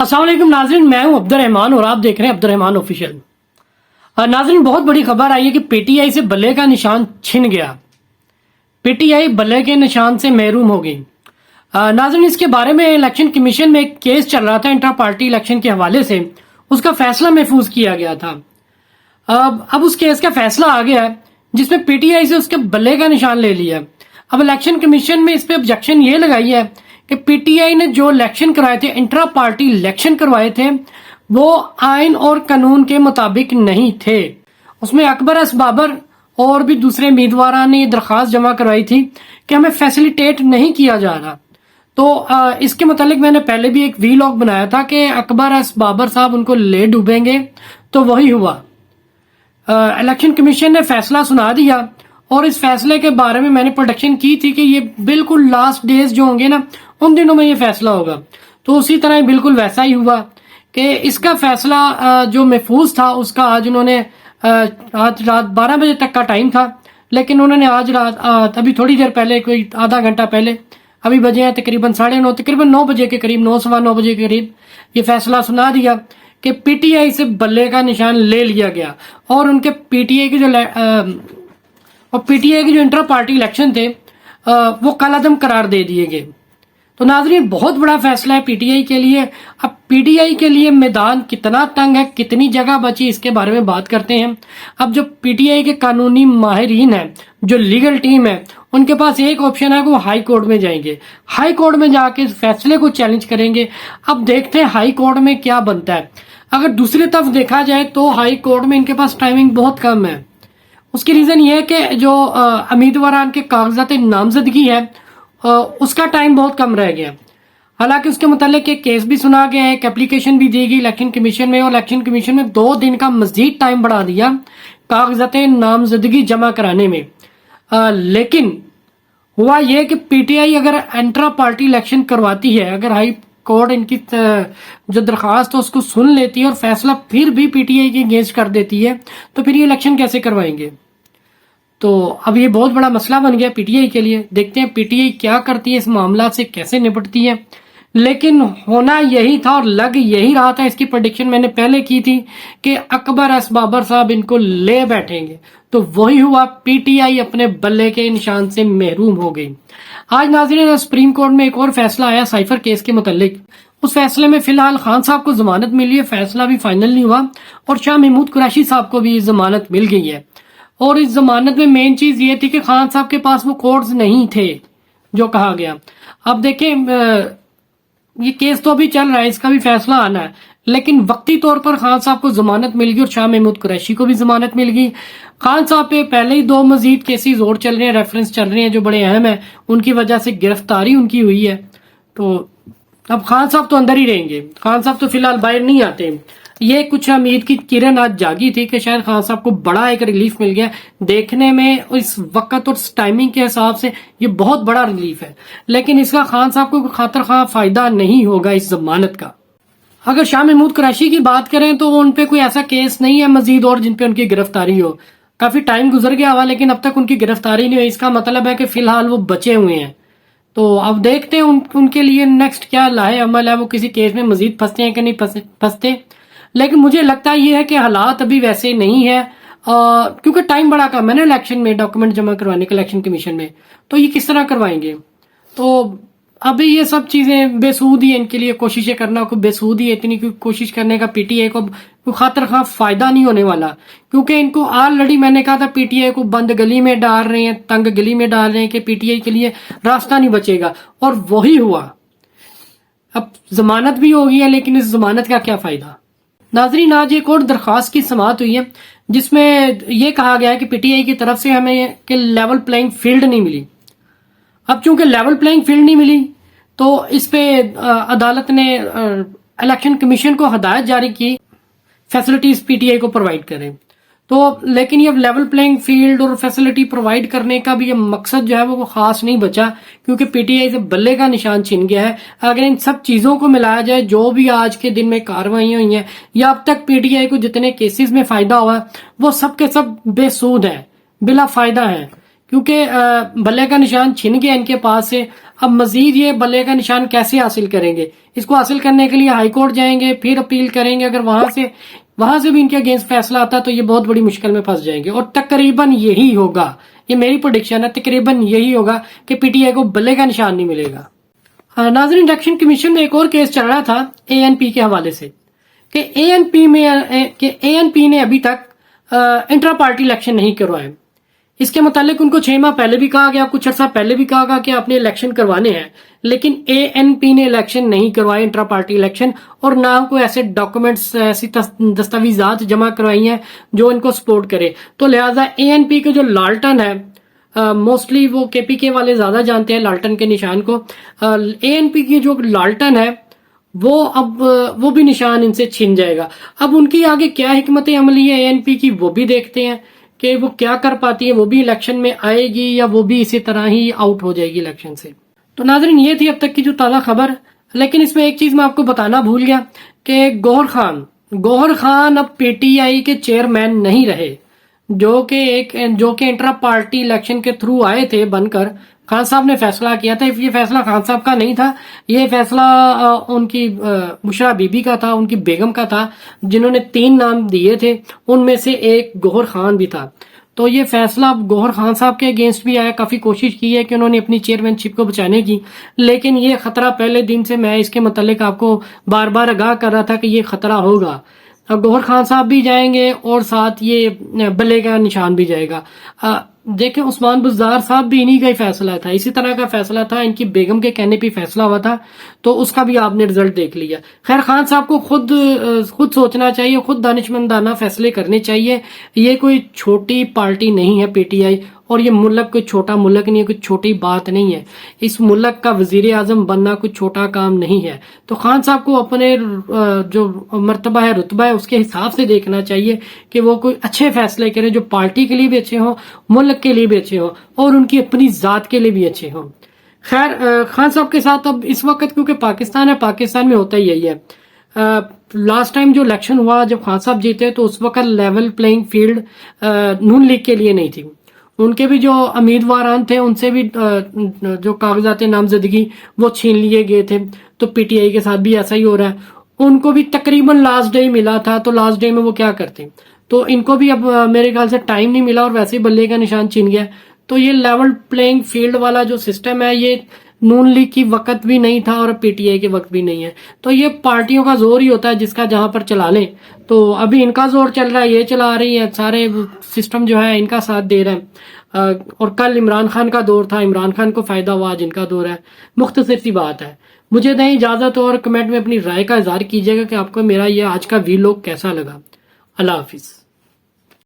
अस्सलाम वालेकुम नाज़रीन, मैं हूं अब्दुल रहमान और आप देख रहे हैं अब्दुल रहमान ऑफिशियल। नाज़रीन, बहुत बड़ी खबर आई है कि पीटीआई से बल्ले का निशान छिन गया। पीटीआई बल्ले के निशान से महरूम हो गई। नाज़रीन, इसके बारे में इलेक्शन कमीशन में एक केस चल रहा था इंट्रा पार्टी इलेक्शन के हवाले से, उसका फैसला महफूज किया गया था। अब उस केस का फैसला आ गया है जिसमें पीटीआई से उसके बल्ले का निशान ले लिया। अब इलेक्शन कमीशन में इस पे ऑब्जेक्शन ये लगाई है कि पीटीआई ने जो इलेक्शन करवाए थे, इंट्रा पार्टी इलेक्शन करवाए थे, वो आइन और कानून के मुताबिक नहीं थे। उसमें अकबर एस बाबर और भी दूसरे उम्मीदवारों ने दरखास्त जमा करवाई थी कि हमें फैसिलिटेट नहीं किया जा रहा। तो इसके मुतालिक मैंने पहले भी एक वीलॉग बनाया था कि अकबर एस बाबर साहब उनको ले डूबेंगे, तो वही हुआ। इलेक्शन कमीशन ने फैसला सुना दिया और इस फैसले के बारे में मैंने प्रोडिक्शन की थी कि ये बिल्कुल लास्ट डेज जो होंगे ना, उन दिनों में ये फैसला होगा। तो उसी तरह बिल्कुल वैसा ही हुआ कि इसका फैसला जो महफूज था उसका आज उन्होंने आज रात 12 बजे तक का टाइम था, लेकिन उन्होंने आज रात अभी थोड़ी देर पहले, कोई आधा घंटा पहले, अभी बजे हैं तकरीबन 9:30, तकरीबन 9 बजे के करीब, 9 सवा 9 बजे के करीब ये फैसला सुना दिया कि पीटीआई से बल्ले का निशान ले लिया गया और उनके पीटीआई के जो इंटर पार्टी इलेक्शन थे वो कलअदम करार दे दिए गए। तो नाज़रीन, बहुत बड़ा फैसला है पीटीआई के लिए। अब पीटीआई के लिए मैदान कितना तंग है, कितनी जगह बची, इसके बारे में बात करते हैं। अब जो पीटीआई के कानूनी माहिरीन है, जो लीगल टीम है, उनके पास एक ऑप्शन है कि वो हाई कोर्ट में जाएंगे, हाई कोर्ट में जाके इस फैसले को चैलेंज करेंगे। अब देखते हैं हाई कोर्ट में क्या बनता है। अगर दूसरी तरफ देखा जाए तो हाई कोर्ट में इनके पास टाइमिंग बहुत कम है। उसकी रीजन ये है कि जो उम्मीदवार के कागजात नामजदगी है उसका टाइम बहुत कम रह गया। हालांकि उसके मुतालिक एक केस भी सुना गया है, एक एप्लीकेशन भी दी गई इलेक्शन कमीशन में, और इलेक्शन कमीशन में 2 दिन का मजीद टाइम बढ़ा दिया कागजात नामजदगी जमा कराने में। लेकिन हुआ यह कि पीटीआई अगर इंट्रा पार्टी इलेक्शन करवाती है, अगर हाई कोर्ट इनकी जो दरखास्त है उसको सुन लेती है और फैसला फिर भी पीटीआई के अगेंस्ट कर देती है, तो फिर ये इलेक्शन कैसे करवाएंगे? तो अब ये बहुत बड़ा मसला बन गया पीटीआई के लिए। देखते हैं पीटीआई क्या करती है, इस मामला से कैसे निपटती है। लेकिन होना यही था और लग यही रहा था, इसकी प्रेडिक्शन मैंने पहले की थी कि अकबर एस बाबर साहब इनको ले बैठेंगे। तो वही हुआ, पीटीआई अपने बल्ले के निशान से महरूम हो गई। आज नाज़रीन, सुप्रीम कोर्ट में एक और फैसला आया साइफर केस के मुतालिक। उस फैसले में फिलहाल खान साहब को जमानत मिली है, फैसला भी फाइनल नहीं हुआ, और शाह महमूद कुरैशी साहब को भी जमानत मिल गई है। और इस जमानत में मेन चीज ये थी कि खान साहब के पास वो कोड्स नहीं थे जो कहा गया। अब देखें, ये केस तो अभी चल रहा है, इसका भी फैसला आना है, लेकिन वक्ती तौर पर खान साहब को जमानत मिल गई और शाह महमूद कुरैशी को भी जमानत मिल गई। खान साहब पे पहले ही 2 मजीद केसेस और चल रहे हैं, रेफरेंस चल रहे हैं जो बड़े अहम है, उनकी वजह से गिरफ्तारी उनकी हुई है। तो अब खान साहब तो अंदर ही रहेंगे, खान साहब तो फिलहाल बाहर नहीं आते। ये कुछ उम्मीद की किरण आज जागी थी कि शायद खान साहब को बड़ा एक रिलीफ मिल गया। देखने में इस वक्त और टाइमिंग के हिसाब से ये बहुत बड़ा रिलीफ है, लेकिन इसका खान साहब को खातर खा फायदा नहीं होगा इस जमानत का। अगर शाह महमूद कुरैशी की बात करें तो उन पे कोई ऐसा केस नहीं है मजीद और जिन पे उनकी गिरफ्तारी हो। काफी टाइम गुजर गया हुआ, लेकिन अब तक उनकी गिरफ्तारी नहीं हुई। इसका मतलब है कि फिलहाल वो बचे हुए हैं। तो अब देखते हैं उनके लिए नेक्स्ट क्या लाहे अमल है, वो किसी केस में मजीद फंसते हैं कि नहीं फंसते। लेकिन मुझे लगता है ये है कि हालात अभी वैसे नहीं है, क्योंकि टाइम बड़ा कम है ना इलेक्शन में, डॉक्यूमेंट जमा करवाने के इलेक्शन कमीशन में। तो ये किस तरह करवाएंगे? तो अभी ये सब चीजें बेसूद ही है, इनके लिए कोशिशें करना कोई बेसूद ही है। इतनी कोशिश करने का पीटीआई को कोई खातर खा फायदा नहीं होने वाला, क्योंकि इनको ऑलरेडी मैंने कहा था पीटीआई को बंद गली में डाल रहे हैं, तंग गली में डाल रहे हैं कि पीटीआई के लिए रास्ता नहीं बचेगा, और वही हुआ। अब जमानत भी हो गई है, लेकिन इस जमानत का क्या फायदा? नाजरीन, आज एक और दरखास्त की समाअत हुई है जिसमें यह कहा गया है कि पीटीआई की तरफ से हमें कि लेवल प्लेइंग फील्ड नहीं मिली। अब चूंकि लेवल प्लेइंग फील्ड नहीं मिली तो इस पे अदालत ने इलेक्शन कमीशन को हदायत जारी की फैसिलिटीज पीटीआई को प्रोवाइड करें। तो लेकिन ये लेवल प्लेइंग फील्ड और फैसिलिटी प्रोवाइड करने का भी ये मकसद जो है वो खास नहीं बचा, क्योंकि पीटीआई से बल्ले का निशान छिन गया है। अगर इन सब चीजों को मिलाया जाए, जो भी आज के दिन में कार्रवाई हुई है या अब तक पीटीआई को जितने केसेस में फायदा हुआ, वो सब के सब बेसूद है, बिला फायदा है, क्योंकि बल्ले का निशान छिन गया इनके पास से। اب مزید یہ بلے کا نشان کیسے حاصل کریں گے؟ اس کو حاصل کرنے کے لیے ہائی کورٹ جائیں گے، پھر اپیل کریں گے، اگر وہاں سے بھی ان کے اگینسٹ فیصلہ آتا تو یہ بہت بڑی مشکل میں پھنس جائیں گے، اور تقریباً یہی ہوگا، یہ میری پریڈکشن ہے، تقریباً یہی ہوگا کہ پی ٹی آئی کو بلے کا نشان نہیں ملے گا۔ ناظرین، الیکشن کمیشن میں ایک اور کیس چل رہا تھا اے این پی کے حوالے سے کہ اے این پی نے ابھی تک انٹرا پارٹی الیکشن نہیں کروائے۔ اس کے متعلق ان کو 6 ماہ پہلے بھی کہا گیا، کچھ عرصہ پہلے بھی کہا گیا کہ آپ نے الیکشن کروانے ہیں، لیکن اے این پی نے الیکشن نہیں کروائے، انٹرا پارٹی الیکشن، اور نہ کوئی ایسے ڈاکومنٹس، ایسی دستاویزات جمع کروائی ہیں جو ان کو سپورٹ کرے۔ تو لہٰذا اے این پی کے جو لالٹن ہے، موسٹلی وہ کے پی کے والے زیادہ جانتے ہیں لالٹن کے نشان کو، اے این پی کی جو لالٹن ہے وہ بھی نشان ان سے چھن جائے گا۔ اب ان کی آگے کیا حکمت عملی ہے اے این پی کی، وہ بھی دیکھتے ہیں کہ وہ کیا کر پاتی ہے، وہ بھی الیکشن میں آئے گی یا وہ بھی اسی طرح ہی آؤٹ ہو جائے گی الیکشن سے۔ تو ناظرین، یہ تھی اب تک کی جو تازہ خبر، لیکن اس میں ایک چیز میں آپ کو بتانا بھول گیا کہ گوہر خان اب پی ٹی آئی کے چیئرمین نہیں رہے، جو کہ انٹرا پارٹی الیکشن کے تھرو آئے تھے بن کر۔ خان صاحب نے فیصلہ کیا تھا، یہ فیصلہ خان صاحب کا نہیں تھا، یہ فیصلہ ان کی بشرا بی بی کا تھا، ان کی بیگم کا تھا، جنہوں نے 3 نام دیے تھے، ان میں سے ایک گوہر خان بھی تھا۔ تو یہ فیصلہ گوہر خان صاحب کے اگینسٹ بھی آیا، کافی کوشش کی ہے کہ انہوں نے اپنی چیئرمین شپ کو بچانے کی، لیکن یہ خطرہ پہلے دن سے میں اس کے متعلق آپ کو بار بار آگاہ کر رہا تھا کہ یہ خطرہ ہوگا۔ اب گوہر خان صاحب بھی جائیں گے اور ساتھ یہ بلے کا نشان بھی جائے گا۔ دیکھیں، عثمان بزدار صاحب بھی انہی کا ہی فیصلہ تھا، اسی طرح کا فیصلہ تھا، ان کی بیگم کے کہنے پہ فیصلہ ہوا تھا، تو اس کا بھی آپ نے رزلٹ دیکھ لیا۔ خیر، خان صاحب کو خود سوچنا چاہیے، خود دانشمندانہ فیصلے کرنے چاہیے۔ یہ کوئی چھوٹی پارٹی نہیں ہے پی ٹی آئی، اور یہ ملک کوئی چھوٹا ملک نہیں ہے، کوئی چھوٹی بات نہیں ہے۔ اس ملک کا وزیر اعظم بننا کوئی چھوٹا کام نہیں ہے۔ تو خان صاحب کو اپنے جو مرتبہ ہے، رتبہ ہے، اس کے حساب سے دیکھنا چاہیے کہ وہ کوئی اچھے فیصلے کریں جو پارٹی کے لیے بھی اچھے ہوں، ملک کے لیے بھی اچھے ہوں، اور ان کی اپنی ذات کے لیے بھی اچھے ہوں۔ خیر، خان صاحب کے ساتھ اب اس وقت کیونکہ پاکستان ہے، پاکستان میں ہوتا ہی یہی ہے۔ لاسٹ ٹائم جو الیکشن ہوا جب خان صاحب جیتے تو اس وقت لیول پلینگ فیلڈ نون لیگ کے لیے نہیں تھی۔ ان کے بھی جو امیدواران تھے ان سے بھی جو کاغذات نامزدگی وہ چھین لیے گئے تھے، تو پی ٹی آئی کے ساتھ بھی ایسا ہی ہو رہا ہے۔ ان کو بھی تقریباً لاسٹ ڈے ملا تھا، تو لاسٹ ڈے میں وہ کیا کرتے، تو ان کو بھی اب میرے خیال سے ٹائم نہیں ملا اور ویسے ہی بلے کا نشان چھن گیا۔ تو یہ لیول پلینگ فیلڈ والا جو سسٹم ہے، یہ نون لیگ کی وقت بھی نہیں تھا اور پی ٹی آئی کے وقت بھی نہیں ہے۔ تو یہ پارٹیوں کا زور ہی ہوتا ہے جس کا جہاں پر چلا لیں۔ تو ابھی ان کا زور چل رہا ہے، یہ چلا رہی ہے، سارے سسٹم جو ہے ان کا ساتھ دے رہا ہے۔ اور کل عمران خان کا دور تھا، عمران خان کو فائدہ ہوا، آج ان کا دور ہے۔ مختصر سی بات ہے۔ مجھے دیں اجازت اور کمنٹ میں اپنی رائے کا اظہار کیجیے گا کہ آپ کو میرا یہ آج کا ویلوگ کیسا لگا۔ اللہ حافظ۔